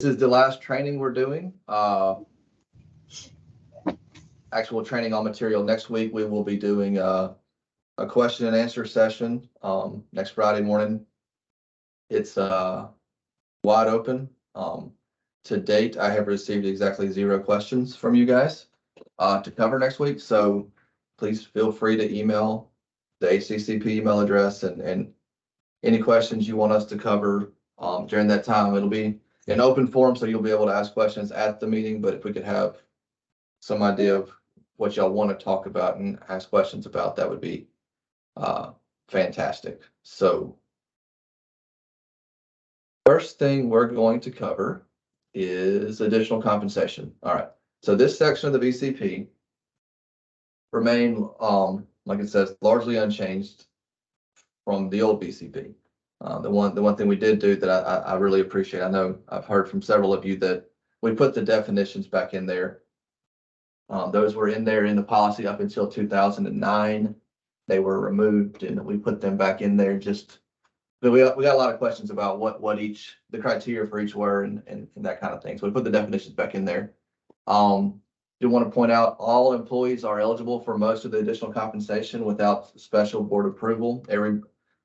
is the last training we're doing. Actual training on material. Next week, we will be doing a question and answer session next Friday morning. It's wide open. To date, I have received exactly 0 questions from you guys to cover next week. So please feel free to email the ACCP email address and any questions you want us to cover during that time. It'll be an open forum, so you'll be able to ask questions at the meeting. But if we could have some idea of what y'all want to talk about and ask questions about, that would be fantastic. So first thing we're going to cover is additional compensation. All right. So this section of the VCP remain, like it says, largely unchanged from the old VCP. The one thing we did do that I really appreciate, I know I've heard from several of you that we put the definitions back in there. Those were in there in the policy up until 2009. They were removed and we put them back in there just, but we got a lot of questions about what the criteria for each were and that kind of thing. So we put the definitions back in there. Do want to point out all employees are eligible for most of the additional compensation without special board approval.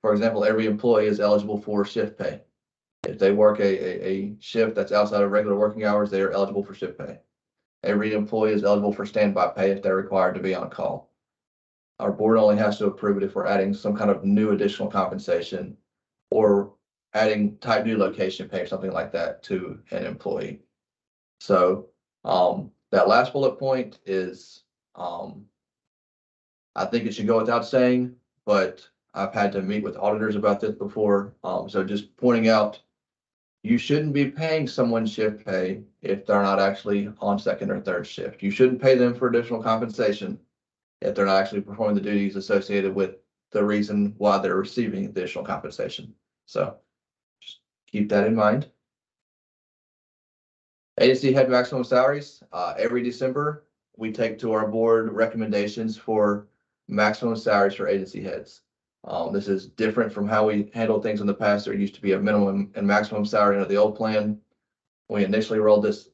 For example, every employee is eligible for shift pay. If they work a shift that's outside of regular working hours, they are eligible for shift pay. Every employee is eligible for standby pay if they're required to be on call. Our board only has to approve it if we're adding some kind of new additional compensation or adding type new location pay or something like that to an employee. So that last bullet point is, I think it should go without saying, but I've had to meet with auditors about this before. So just pointing out, you shouldn't be paying someone shift pay if they're not actually on second or third shift. You shouldn't pay them for additional compensation if they're not actually performing the duties associated with the reason why they're receiving additional compensation. So just keep that in mind. Agency head maximum salaries. Every December, we take to our board recommendations for maximum salaries for agency heads. This is different from how we handled things in the past. There used to be a minimum and maximum salary under the old plan. When we initially rolled this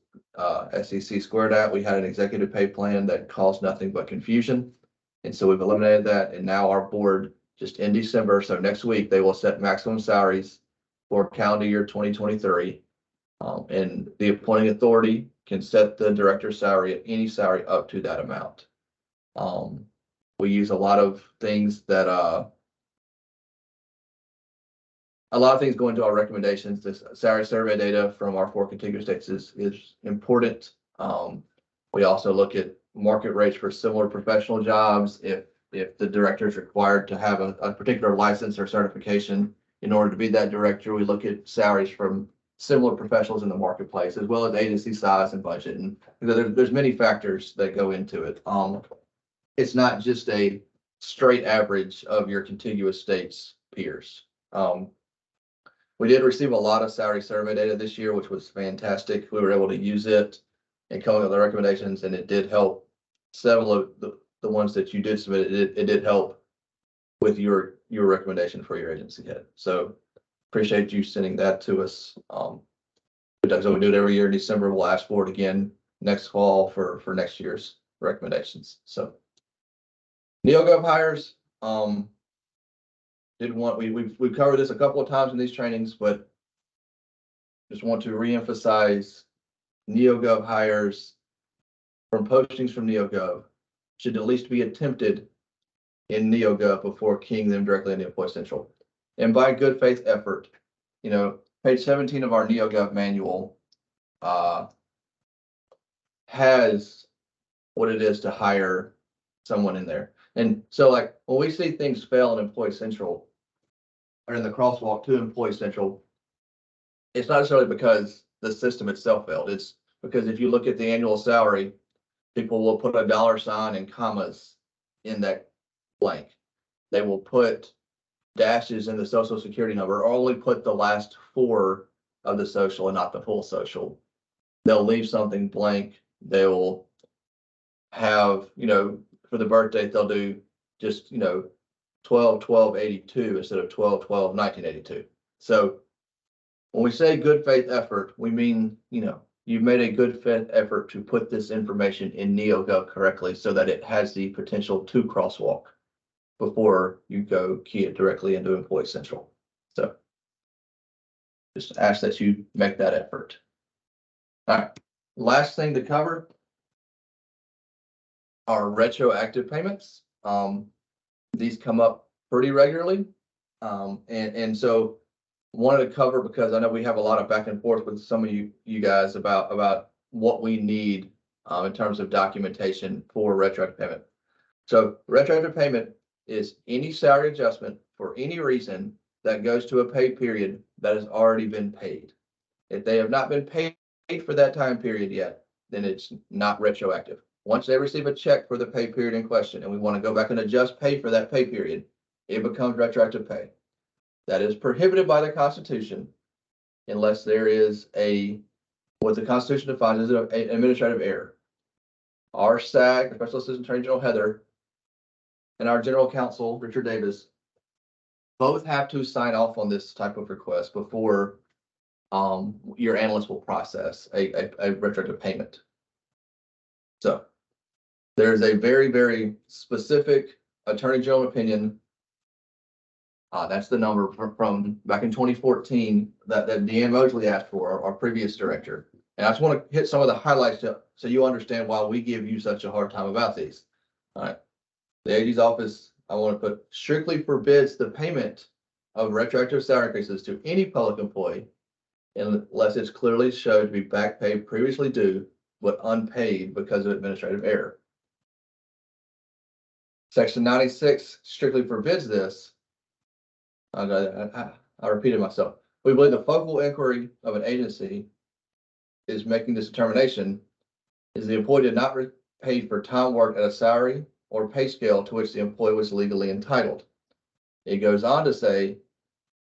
SEC Squared out, we had an executive pay plan that caused nothing but confusion. And so we've eliminated that. And now our board, just in December, so next week, they will set maximum salaries for calendar year 2023. And the appointing authority can set the director's salary at any salary up to that amount. We use a lot of things that go into our recommendations. This salary survey data from our 4 contiguous states is important. We also look at market rates for similar professional jobs. If the director is required to have a particular license or certification in order to be that director, we look at salaries from similar professionals in the marketplace, as well as agency size and budget. And there's many factors that go into it. It's not just a straight average of your contiguous states peers. We did receive a lot of salary survey data this year, which was fantastic. We were able to use it and come up with the recommendations, and it did help several of the ones that you did submit. It did help with your recommendation for your agency head. So appreciate you sending that to us. So we do it every year in December. We'll ask for it again next fall for next year's recommendations. So NeoGov hires. We've covered this a couple of times in these trainings, but just want to reemphasize NeoGov hires from postings from NeoGov should at least be attempted in NeoGov before keying them directly into Employee Central. And by good faith effort, page 17 of our NeoGov manual has what it is to hire someone in there. And so like when we see things fail in Employee Central or in the crosswalk to Employee Central, it's not necessarily because the system itself failed. It's because if you look at the annual salary, people will put a $ and commas in that blank. They will put dashes in the social security number or only put the last 4 of the social and not the full social. They'll leave something blank. They'll have, for the birth date, they'll do just, 12/12/82 instead of 12/12/1982. So when we say good faith effort, we mean, you've made a good faith effort to put this information in NeoGov correctly so that it has the potential to crosswalk before you go key it directly into Employee Central. So just ask that you make that effort. All right, last thing to cover are retroactive payments. These come up pretty regularly. And so wanted to cover, because I know we have a lot of back and forth with some of you guys about what we need in terms of documentation for retroactive payment. So retroactive payment is any salary adjustment for any reason that goes to a pay period that has already been paid. If they have not been paid for that time period yet, then it's not retroactive. Once they receive a check for the pay period in question and we want to go back and adjust pay for that pay period, it becomes retroactive pay. That is prohibited by the Constitution unless there is what the Constitution defines as an administrative error. Our SAG, Special Assistant Attorney General Heather, and our General Counsel, Richard Davis, both have to sign off on this type of request before your analyst will process a retroactive payment. So there's a very, very specific Attorney General opinion. That's the number from back in 2014 that Deanne Mosley asked for, our previous director. And I just want to hit some of the highlights so you understand why we give you such a hard time about these. All right. The AG's office, I want to put, strictly forbids the payment of retroactive salary increases to any public employee unless it's clearly shown to be back pay previously due but unpaid because of administrative error. Section 96 strictly forbids this. I repeated myself. We believe the focal inquiry of an agency is making this determination is the employee did not paid for time worked at a salary or pay scale to which the employee was legally entitled. It goes on to say,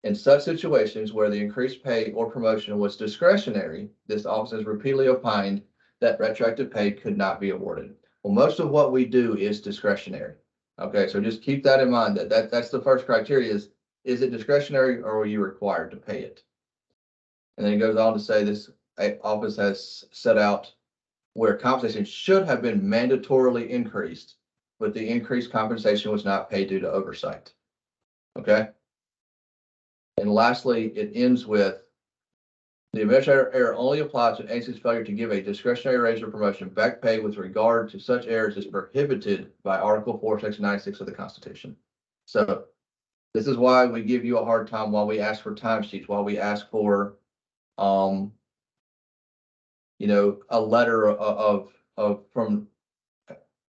in such situations where the increased pay or promotion was discretionary, this office has repeatedly opined that retroactive pay could not be awarded. Well, most of what we do is discretionary. Okay, so just keep that in mind. That's the first criteria is it discretionary or are you required to pay it? And then it goes on to say this office has set out where compensation should have been mandatorily increased, but the increased compensation was not paid due to oversight. Okay. And lastly, it ends with the administrative error only applies to an agency's failure to give a discretionary raise or promotion back pay with regard to such errors is prohibited by Article 4, Section 96 of the Constitution. So this is why we give you a hard time while we ask for timesheets, while we ask for, a letter from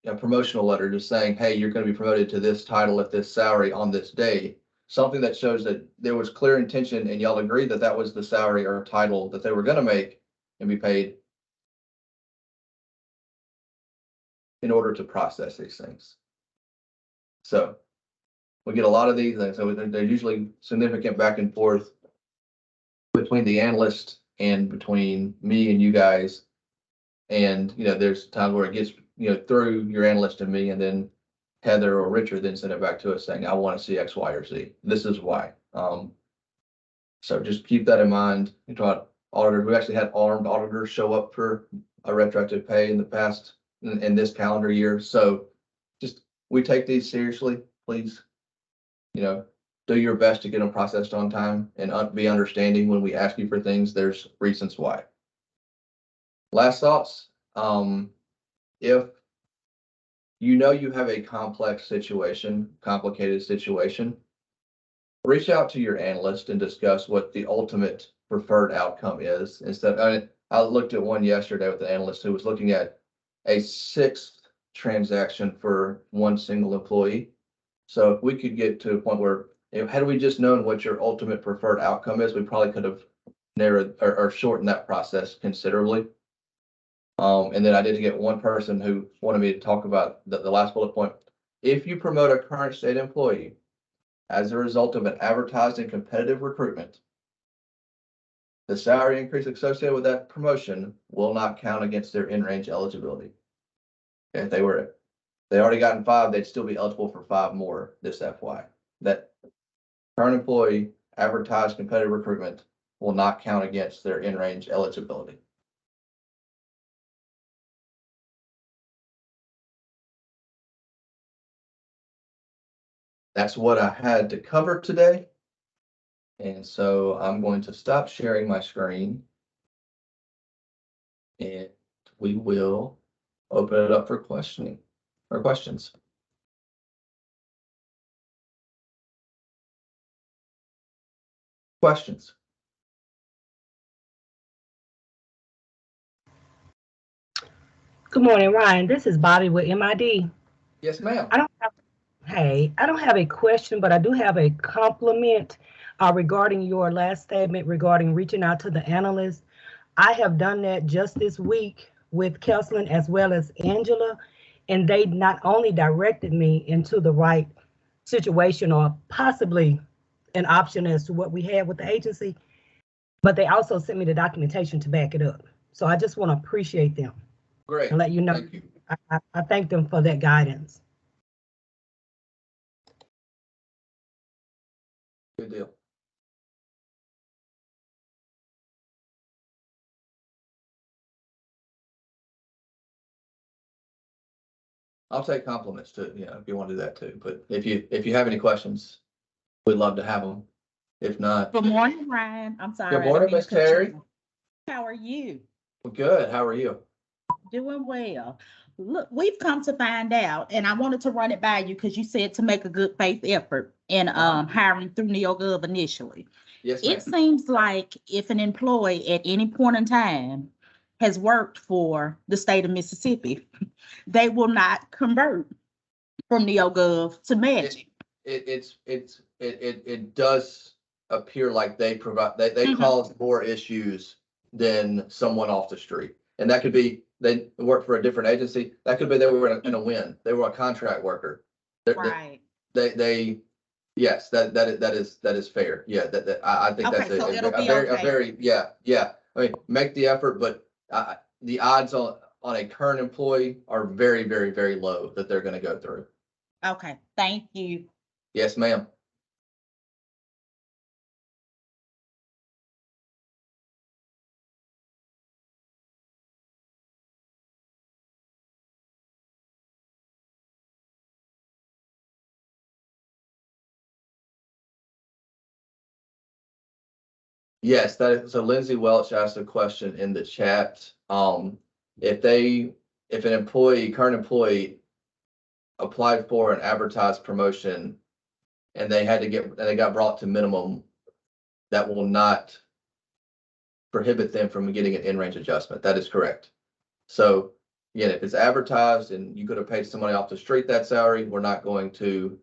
a promotional letter just saying, hey, you're going to be promoted to this title at this salary on this day. Something that shows that there was clear intention and y'all agreed that that was the salary or title that they were going to make and be paid in order to process these things. So we get a lot of these things. So they're usually significant back and forth between the analyst and between me and you guys. And, there's times where it gets, through your analyst and me, and then Heather or Richard then send it back to us saying, I want to see X, Y, or Z. This is why. So just keep that in mind. Auditors, we actually had armed auditors show up for a retroactive pay in the past, in this calendar year. So just, we take these seriously, please. Do your best to get them processed on time and be understanding when we ask you for things. There's reasons why. Last thoughts. If you have a complicated situation, reach out to your analyst and discuss what the ultimate preferred outcome is. I looked at one yesterday with an analyst who was looking at a 6th transaction for one single employee. So if we could get to a point where, had we just known what your ultimate preferred outcome is, we probably could have narrowed or shortened that process considerably. And then I did get one person who wanted me to talk about the last bullet point. If you promote a current state employee as a result of an advertised and competitive recruitment, the salary increase associated with that promotion will not count against their in-range eligibility. If they already gotten 5, they'd still be eligible for 5 more this FY. That current employee advertised competitive recruitment will not count against their in-range eligibility. That's what I had to cover today. And so I'm going to stop sharing my screen. And we will open it up for questioning or questions. Questions? Good morning, Ryan. This is Bobby with MID. Yes, ma'am. I don't have a question, but I do have a compliment regarding your last statement regarding reaching out to the analysts. I have done that just this week with Kelslin as well as Angela, and they not only directed me into the right situation or possibly an option as to what we had with the agency, but they also sent me the documentation to back it up. So I just want to appreciate them. Great. And let you know, Thank you. I thank them for that guidance. Good deal. I'll take compliments too, if you want to do that too. But if you have any questions, we'd love to have them. If not. Good morning, Ryan. I'm sorry. Good morning, Miss Terry. How are you? Well, good. How are you? Doing well. Look, we've come to find out, and I wanted to run it by you because you said to make a good faith effort in hiring through NeoGov initially. Yes, ma'am. It seems like if an employee at any point in time has worked for the state of Mississippi, they will not convert from NeoGov to Magic. It does appear like they provide, they cause more issues than someone off the street. And that could be, they work for a different agency. That could be they were in a win. They were a contract worker. Right. Yes, that is fair. Yeah, I think Okay, that's so it'll be a okay. very, yeah. I mean, make the effort, but the odds on a current employee are very, very, very low that they're going to go through. Okay, thank you. Yes, ma'am. Yes, so Lindsay Welch asked a question in the chat. If an current employee applied for an advertised promotion and they got brought to minimum, that will not prohibit them from getting an in-range adjustment. That is correct. So again, if it's advertised and you could have paid somebody off the street that salary, we're not going to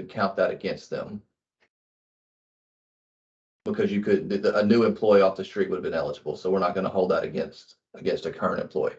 count that against them. Because a new employee off the street would have been eligible. So we're not going to hold that against a current employee.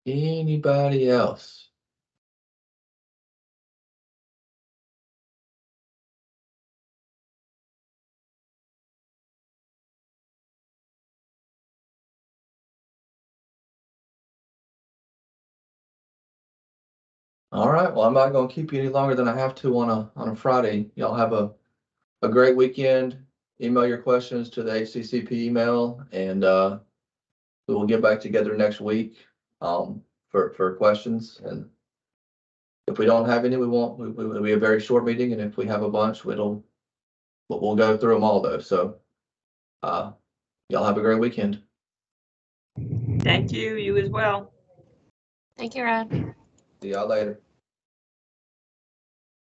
Anybody else? All right. Well, I'm not going to keep you any longer than I have to on a Friday. Y'all have a great weekend. Email your questions to the HCCP email, and we will get back together next week for questions. And if we don't have any, we won't. It'll be a very short meeting, and if we have a bunch, we'll go through them all though. So y'all have a great weekend. Thank you. You as well. Thank you, Rod. See y'all later.